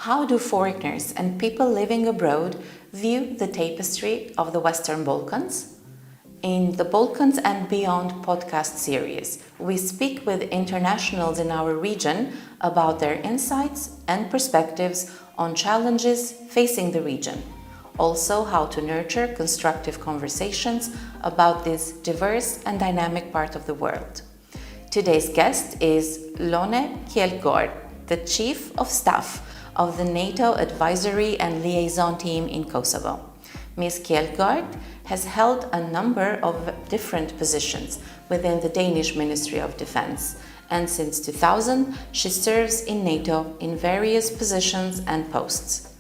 How do foreigners and people living abroad view the tapestry of the Western Balkans? In the Balkans and Beyond podcast series, we speak with internationals in our region about their insights and perspectives on challenges facing the region. Also, how to nurture constructive conversations about this diverse and dynamic part of the world. Today's guest is Lone Kjelgaard, the Chief of Staff of the NATO Advisory and Liaison team in Kosovo. Ms. Kjelgaard has held a number of different positions within the Danish Ministry of Defense, and since 2000 she serves in NATO in various positions and posts.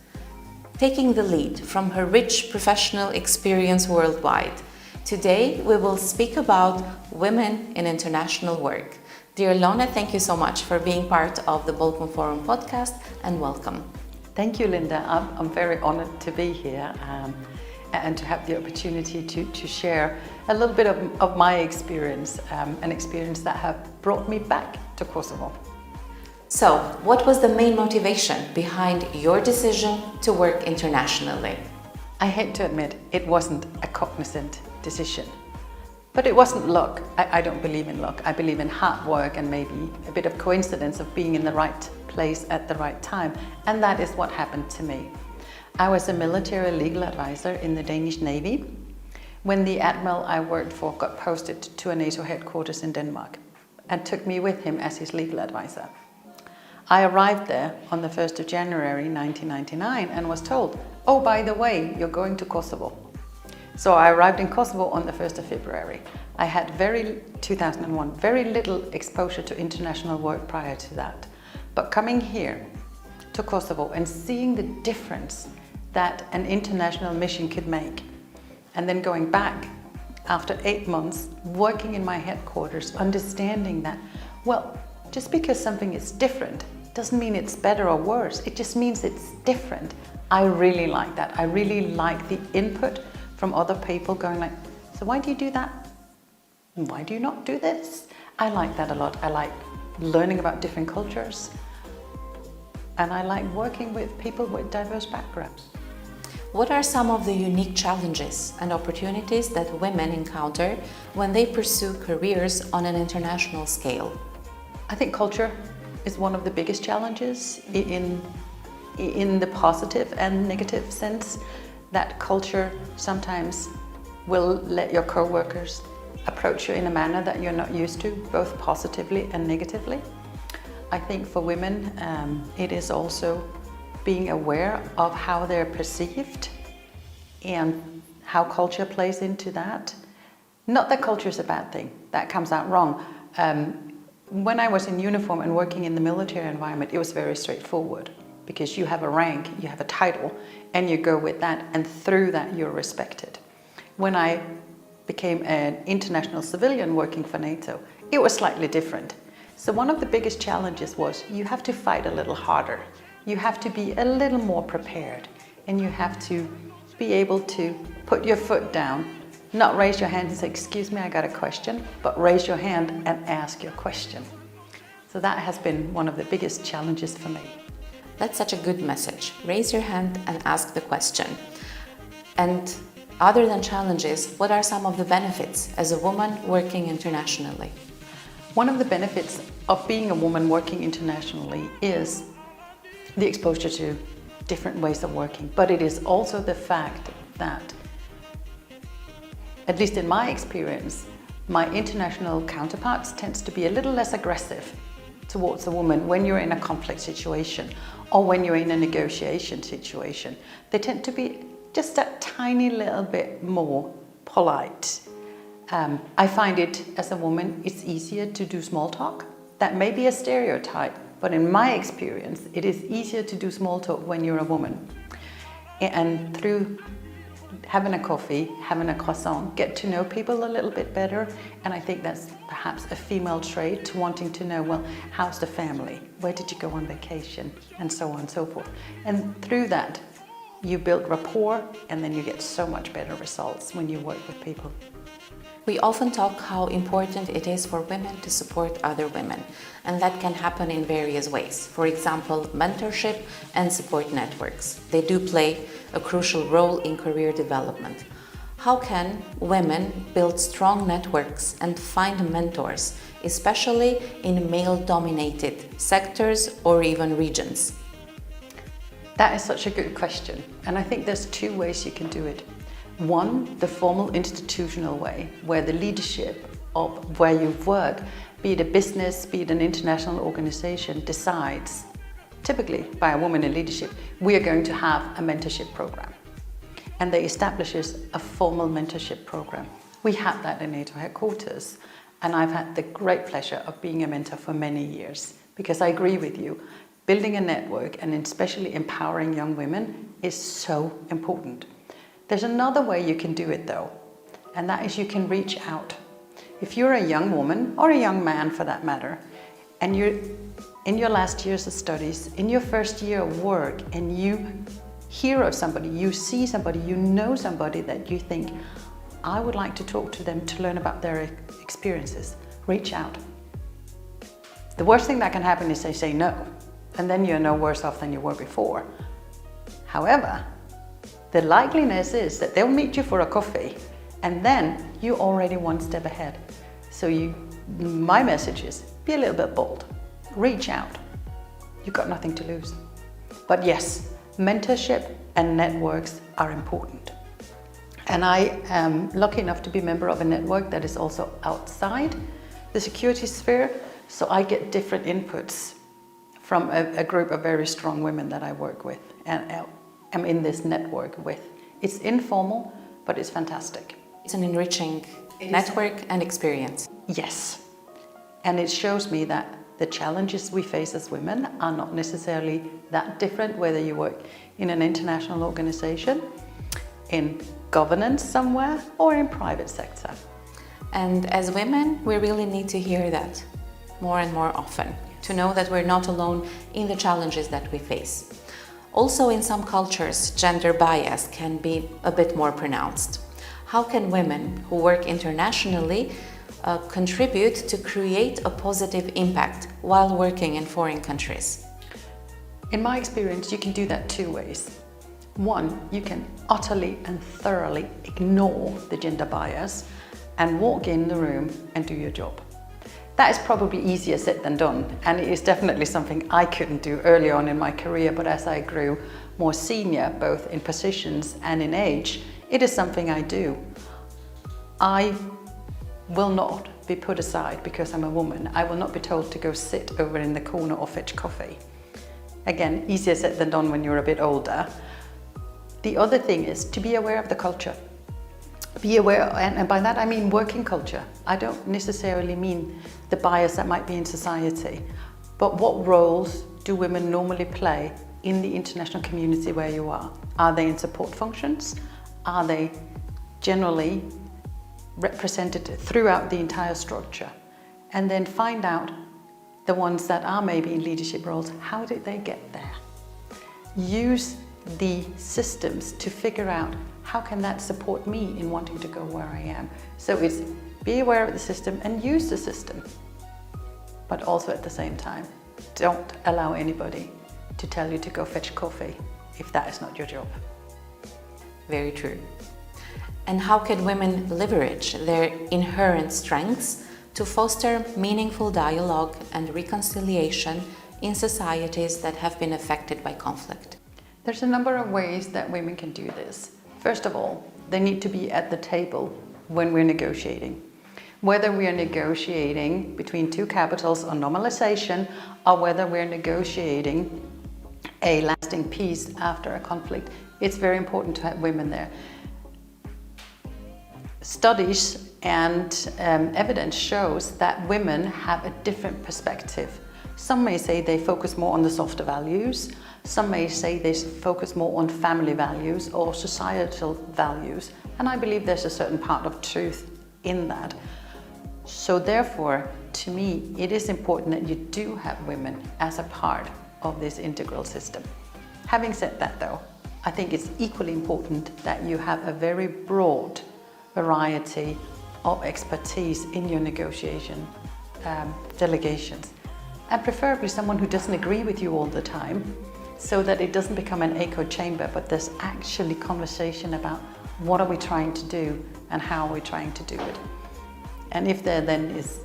Taking the lead from her rich professional experience worldwide, today we will speak about women in international work. Dear Lone, thank you so much for being part of the Balkan Forum podcast, and welcome. Thank you, Linda. I'm very honored to be here and to have the opportunity to share a little bit of my experience, an experience that have brought me back to Kosovo. So, what was the main motivation behind your decision to work internationally? I hate to admit, it wasn't a cognizant decision. But it wasn't luck. I don't believe in luck. I believe in hard work and maybe a bit of coincidence of being in the right place at the right time. And that is what happened to me. I was a military legal advisor in the Danish Navy when the admiral I worked for got posted to a NATO headquarters in Denmark and took me with him as his legal advisor. I arrived there on the 1st of January 1999 and was told, oh, by the way, you're going to Kosovo. So I arrived in Kosovo on the 1st of February. I had 2001, very little exposure to international work prior to that. But coming here to Kosovo and seeing the difference that an international mission could make, and then going back after 8 months, working in my headquarters, understanding that, well, just because something is different doesn't mean it's better or worse. It just means it's different. I really like that. I really like the input from other people going like, so why do you do that? Why do you not do this? I like that a lot. I like learning about different cultures. And I like working with people with diverse backgrounds. What are some of the unique challenges and opportunities that women encounter when they pursue careers on an international scale? I think culture is one of the biggest challenges in the positive and negative sense. That culture sometimes will let your co-workers approach you in a manner that you're not used to, both positively and negatively. I think for women, it is also being aware of how they're perceived and how culture plays into that. Not that culture is a bad thing, that comes out wrong. When I was in uniform and working in the military environment, it was very straightforward. Because you have a rank, you have a title, and you go with that, and through that you're respected. When I became an international civilian working for NATO, it was slightly different. So one of the biggest challenges was you have to fight a little harder. You have to be a little more prepared, and you have to be able to put your foot down, not raise your hand and say, excuse me, I got a question, but raise your hand and ask your question. So that has been one of the biggest challenges for me. That's such a good message. Raise your hand and ask the question. And other than challenges, what are some of the benefits as a woman working internationally? One of the benefits of being a woman working internationally is the exposure to different ways of working. But it is also the fact that, at least in my experience, my international counterparts tends to be a little less aggressive towards a woman when you're in a conflict situation or when you're in a negotiation situation. They tend to be just a tiny little bit more polite. I find it, as a woman, it's easier to do small talk. That may be a stereotype, but in my experience, it is easier to do small talk when you're a woman. And through having a coffee, having a croissant, get to know people a little bit better. And I think that's perhaps a female trait, to wanting to know, well, how's the family? Where did you go on vacation? And so on and so forth. And through that, you build rapport, and then you get so much better results when you work with people. We often talk how important it is for women to support other women, and that can happen in various ways. For example, mentorship and support networks. They do play a crucial role in career development. How can women build strong networks and find mentors, especially in male-dominated sectors or even regions? That is such a good question, and I think there's two ways you can do it. One, the formal institutional way, where the leadership of where you work, be it a business, be it an international organization, decides, typically by a woman in leadership, we are going to have a mentorship program. And they establishes a formal mentorship program. We have that in NATO headquarters, and I've had the great pleasure of being a mentor for many years, because I agree with you, building a network and especially empowering young women is so important. There's another way you can do it though, and that is you can reach out. If you're a young woman, or a young man for that matter, and you're in your last years of studies, in your first year of work, and you hear of somebody, you see somebody, you know somebody that you think, I would like to talk to them to learn about their experiences, reach out. The worst thing that can happen is they say no, and then you're no worse off than you were before. However, the likeliness is that they'll meet you for a coffee, and then you're already one step ahead. So my message is, be a little bit bold, reach out. You've got nothing to lose. But yes, mentorship and networks are important. And I am lucky enough to be a member of a network that is also outside the security sphere, so I get different inputs from a group of very strong women that I work with and am in this network with. It's informal, but it's fantastic. It's an enriching network and experience. Yes, and it shows me that the challenges we face as women are not necessarily that different, whether you work in an international organization, in governance somewhere, or in private sector. And as women, we really need to hear that more and more often, to know that we're not alone in the challenges that we face. Also, in some cultures, gender bias can be a bit more pronounced. How can women who work internationally contribute to create a positive impact while working in foreign countries? In my experience, you can do that two ways. One, you can utterly and thoroughly ignore the gender bias and walk in the room and do your job. That is probably easier said than done, and it is definitely something I couldn't do early on in my career, but as I grew more senior, both in positions and in age, it is something I do. I will not be put aside because I'm a woman. I will not be told to go sit over in the corner or fetch coffee. Again, easier said than done when you're a bit older. The other thing is to be aware of the culture. Be aware, and by that I mean working culture. I don't necessarily mean the bias that might be in society, but what roles do women normally play in the international community where you are? Are they in support functions? Are they generally represented throughout the entire structure? And then find out the ones that are maybe in leadership roles, how did they get there? Use the systems to figure out how can that support me in wanting to go where I am. So it's be aware of the system and use the system, but also at the same time, don't allow anybody to tell you to go fetch coffee if that is not your job. Very true. And how can women leverage their inherent strengths to foster meaningful dialogue and reconciliation in societies that have been affected by conflict? There's a number of ways that women can do this. First of all, they need to be at the table when we're negotiating. Whether we are negotiating between two capitals on normalization, or whether we're negotiating a lasting peace after a conflict, it's very important to have women there. Studies and evidence shows that women have a different perspective. Some may say they focus more on the softer values. Some may say they focus more on family values or societal values. And I believe there's a certain part of truth in that. So therefore, to me, it is important that you do have women as a part of this integral system. Having said that though, I think it's equally important that you have a very broad variety or expertise in your negotiation delegations. And preferably someone who doesn't agree with you all the time, so that it doesn't become an echo chamber, but there's actually conversation about what are we trying to do and how are we trying to do it. And if there then is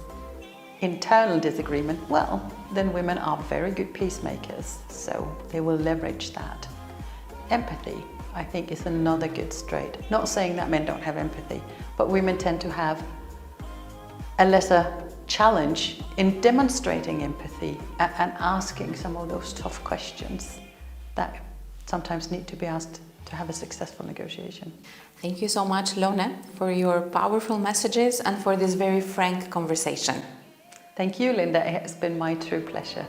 internal disagreement, well, then women are very good peacemakers, so they will leverage that. Empathy, I think, is another good trait. Not saying that men don't have empathy, but women tend to have a lesser challenge in demonstrating empathy and asking some of those tough questions that sometimes need to be asked to have a successful negotiation. Thank you so much, Lone, for your powerful messages and for this very frank conversation. Thank you, Linda. It has been my true pleasure.